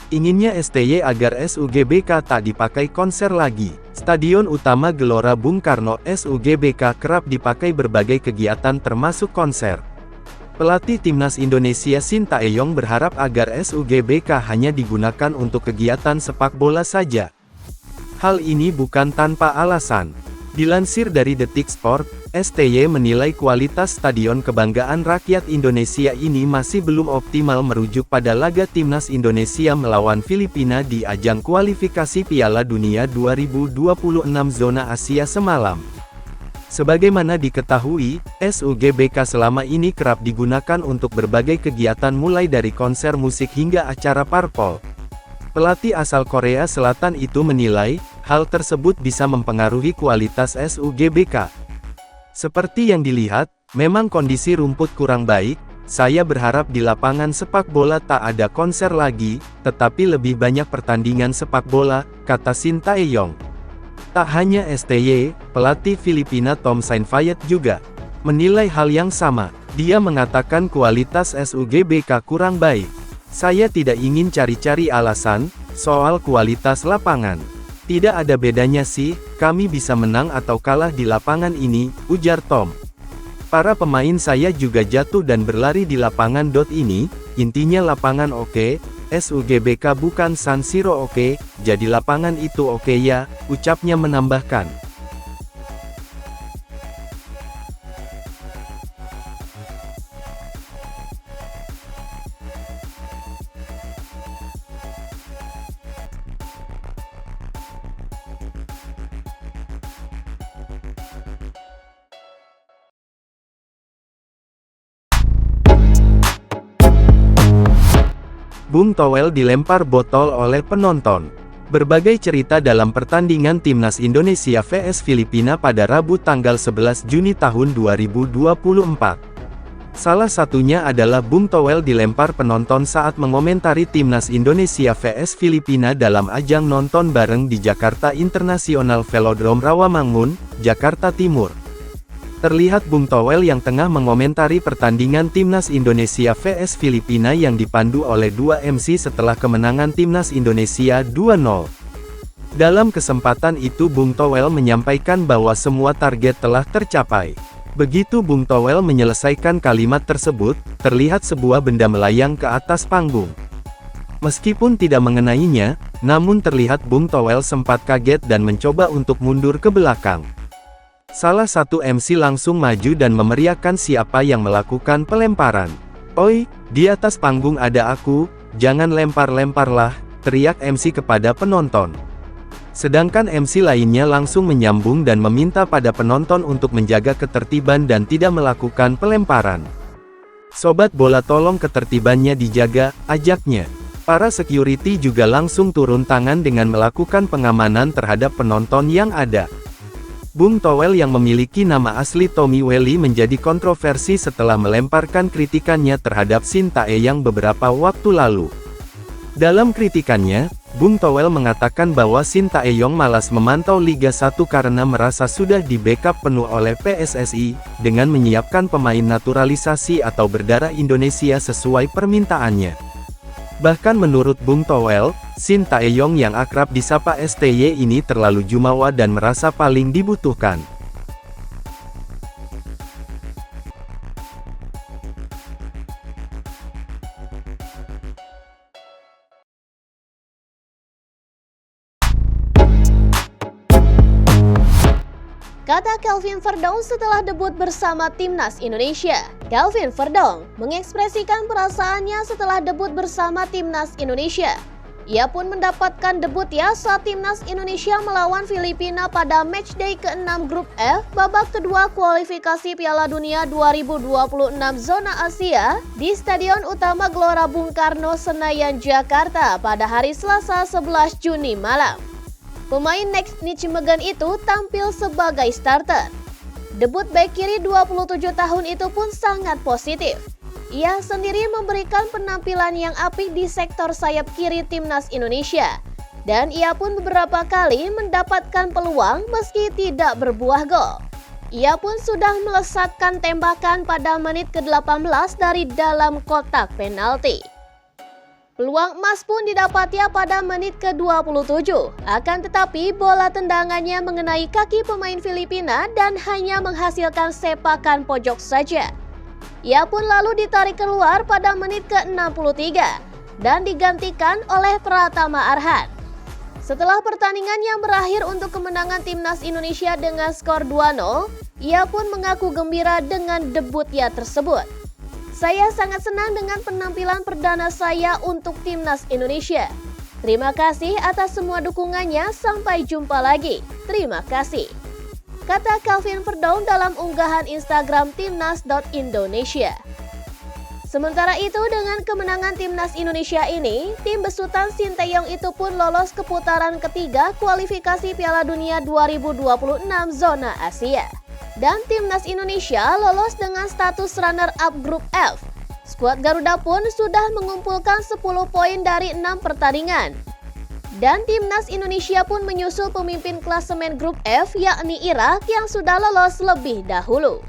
Inginnya STY agar SUGBK tak dipakai konser lagi. Stadion Utama Gelora Bung Karno SUGBK kerap dipakai berbagai kegiatan termasuk konser. Pelatih Timnas Indonesia Sintayong berharap agar SUGBK hanya digunakan untuk kegiatan sepak bola saja. Hal ini bukan tanpa alasan. Dilansir dari Detik Sport, STY menilai kualitas Stadion Kebanggaan Rakyat Indonesia ini masih belum optimal merujuk pada laga Timnas Indonesia melawan Filipina di ajang kualifikasi Piala Dunia 2026 zona Asia semalam. Sebagaimana diketahui, SUGBK selama ini kerap digunakan untuk berbagai kegiatan mulai dari konser musik hingga acara parpol. Pelatih asal Korea Selatan itu menilai, hal tersebut bisa mempengaruhi kualitas SUGBK. Seperti yang dilihat, memang kondisi rumput kurang baik, saya berharap di lapangan sepak bola tak ada konser lagi, tetapi lebih banyak pertandingan sepak bola, kata Sintayong. Tak hanya STY, pelatih Filipina Tom Saintfiet juga menilai hal yang sama. Dia mengatakan kualitas SUGBK kurang baik. Saya tidak ingin cari-cari alasan, soal kualitas lapangan. Tidak ada bedanya sih, kami bisa menang atau kalah di lapangan ini, ujar Tom. Para pemain saya juga jatuh dan berlari di lapangan. Ini, intinya lapangan oke, SUGBK bukan San Siro oke, jadi lapangan itu oke ya, ucapnya menambahkan. Bung Toel dilempar botol oleh penonton. Berbagai cerita dalam pertandingan Timnas Indonesia vs Filipina pada Rabu tanggal 11 Juni tahun 2024. Salah satunya adalah Bung Toel dilempar penonton saat mengomentari Timnas Indonesia vs Filipina dalam ajang nonton bareng di Jakarta International Velodrome Rawamangun, Jakarta Timur. Terlihat Bung Toel yang tengah mengomentari pertandingan Timnas Indonesia vs Filipina yang dipandu oleh dua MC setelah kemenangan Timnas Indonesia 2-0. Dalam kesempatan itu Bung Toel menyampaikan bahwa semua target telah tercapai. Begitu Bung Toel menyelesaikan kalimat tersebut, terlihat sebuah benda melayang ke atas panggung. Meskipun tidak mengenainya, namun terlihat Bung Toel sempat kaget dan mencoba untuk mundur ke belakang. Salah satu MC langsung maju dan memeriakkan siapa yang melakukan pelemparan. "Oi, di atas panggung ada aku, jangan lempar-lemparlah," teriak MC kepada penonton. Sedangkan MC lainnya langsung menyambung dan meminta pada penonton untuk menjaga ketertiban dan tidak melakukan pelemparan. "Sobat bola tolong ketertibannya dijaga," ajaknya. Para security juga langsung turun tangan dengan melakukan pengamanan terhadap penonton yang ada. Bung Toel yang memiliki nama asli Tommy Welly menjadi kontroversi setelah melemparkan kritikannya terhadap Sintayong beberapa waktu lalu. Dalam kritikannya, Bung Toel mengatakan bahwa Sintayong malas memantau Liga 1 karena merasa sudah di-backup penuh oleh PSSI, dengan menyiapkan pemain naturalisasi atau berdarah Indonesia sesuai permintaannya. Bahkan menurut Bung Toel, Sintayong yang akrab disapa STY ini terlalu jumawa dan merasa paling dibutuhkan. Kata Kelvin Verdong setelah debut bersama Timnas Indonesia. Kelvin Verdong mengekspresikan perasaannya setelah debut bersama Timnas Indonesia. Ia pun mendapatkan debut saat Timnas Indonesia melawan Filipina pada matchday ke-6 Grup F babak kedua kualifikasi Piala Dunia 2026 zona Asia di Stadion Utama Gelora Bung Karno, Senayan, Jakarta pada hari Selasa 11 Juni malam. Pemain Next Nijmegen itu tampil sebagai starter. Debut bek kiri 27 tahun itu pun sangat positif. Ia sendiri memberikan penampilan yang apik di sektor sayap kiri Timnas Indonesia. Dan ia pun beberapa kali mendapatkan peluang meski tidak berbuah gol. Ia pun sudah melesatkan tembakan pada menit ke-18 dari dalam kotak penalti. Peluang emas pun didapatnya pada menit ke-27. Akan tetapi bola tendangannya mengenai kaki pemain Filipina dan hanya menghasilkan sepakan pojok saja. Ia pun lalu ditarik keluar pada menit ke-63 dan digantikan oleh Pratama Arhan. Setelah pertandingan yang berakhir untuk kemenangan timnas Indonesia dengan skor 2-0, ia pun mengaku gembira dengan debutnya tersebut. Saya sangat senang dengan penampilan perdana saya untuk timnas Indonesia. Terima kasih atas semua dukungannya, sampai jumpa lagi. Terima kasih, kata Calvin Verdong dalam unggahan Instagram timnas.indonesia. Sementara itu, dengan kemenangan timnas Indonesia ini, tim besutan Sinteyong itu pun lolos ke putaran ketiga kualifikasi Piala Dunia 2026 zona Asia. Dan timnas Indonesia lolos dengan status runner-up grup F. Skuad Garuda pun sudah mengumpulkan 10 poin dari 6 pertandingan. Dan timnas Indonesia pun menyusul pemimpin klasemen grup F yakni Irak yang sudah lolos lebih dahulu.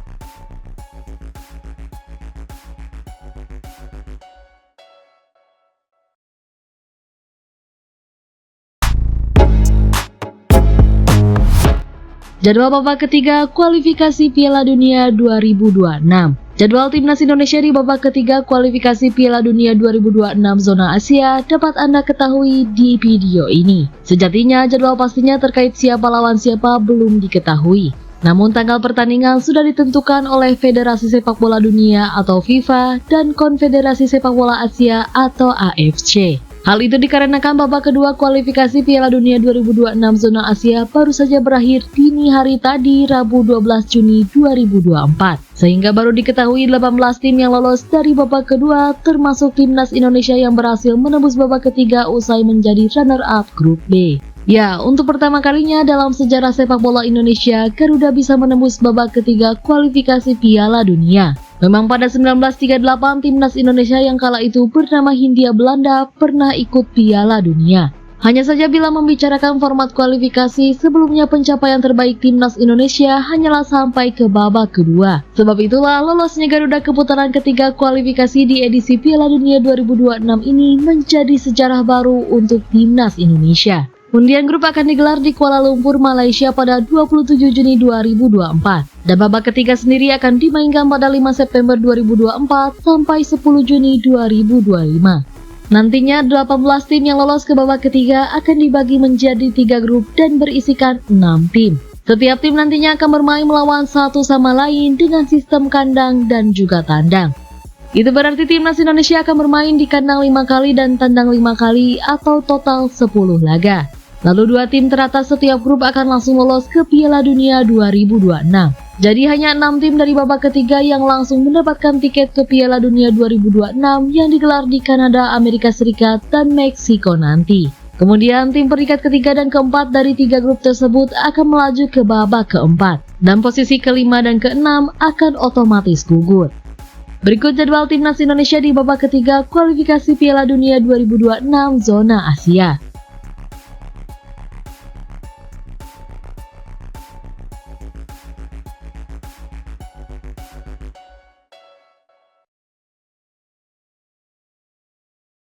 Jadwal babak ketiga kualifikasi Piala Dunia 2026. Jadwal timnas Indonesia di babak ketiga kualifikasi Piala Dunia 2026 zona Asia dapat Anda ketahui di video ini. Sejatinya jadwal pastinya terkait siapa lawan siapa belum diketahui. Namun tanggal pertandingan sudah ditentukan oleh Federasi Sepak Bola Dunia atau FIFA dan Konfederasi Sepak Bola Asia atau AFC. Hal itu dikarenakan babak kedua kualifikasi Piala Dunia 2026 zona Asia baru saja berakhir dini hari tadi, Rabu 12 Juni 2024. Sehingga baru diketahui 18 tim yang lolos dari babak kedua, termasuk timnas Indonesia yang berhasil menembus babak ketiga usai menjadi runner-up grup B. Ya, untuk pertama kalinya dalam sejarah sepak bola Indonesia, Garuda bisa menembus babak ketiga kualifikasi Piala Dunia. Memang pada 1938 timnas Indonesia yang kala itu bernama Hindia Belanda pernah ikut Piala Dunia. Hanya saja bila membicarakan format kualifikasi, sebelumnya pencapaian terbaik timnas Indonesia hanyalah sampai ke babak kedua. Sebab itulah lolosnya Garuda ke putaran ketiga kualifikasi di edisi Piala Dunia 2026 ini menjadi sejarah baru untuk timnas Indonesia. Undian grup akan digelar di Kuala Lumpur, Malaysia pada 27 Juni 2024. Dan babak ketiga sendiri akan dimainkan pada 5 September 2024 sampai 10 Juni 2025. Nantinya 18 tim yang lolos ke babak ketiga akan dibagi menjadi 3 grup dan berisikan 6 tim. Setiap tim nantinya akan bermain melawan satu sama lain dengan sistem kandang dan juga tandang. Itu berarti timnas Indonesia akan bermain di kandang 5 kali dan tandang 5 kali atau total 10 laga. Lalu 2 tim teratas setiap grup akan langsung lolos ke Piala Dunia 2026. Jadi hanya 6 tim dari babak ketiga yang langsung mendapatkan tiket ke Piala Dunia 2026 yang digelar di Kanada, Amerika Serikat, dan Meksiko nanti. Kemudian tim peringkat ketiga dan keempat dari 3 grup tersebut akan melaju ke babak keempat. Dan posisi kelima dan keenam akan otomatis gugur. Berikut jadwal timnas Indonesia di babak ketiga kualifikasi Piala Dunia 2026 zona Asia.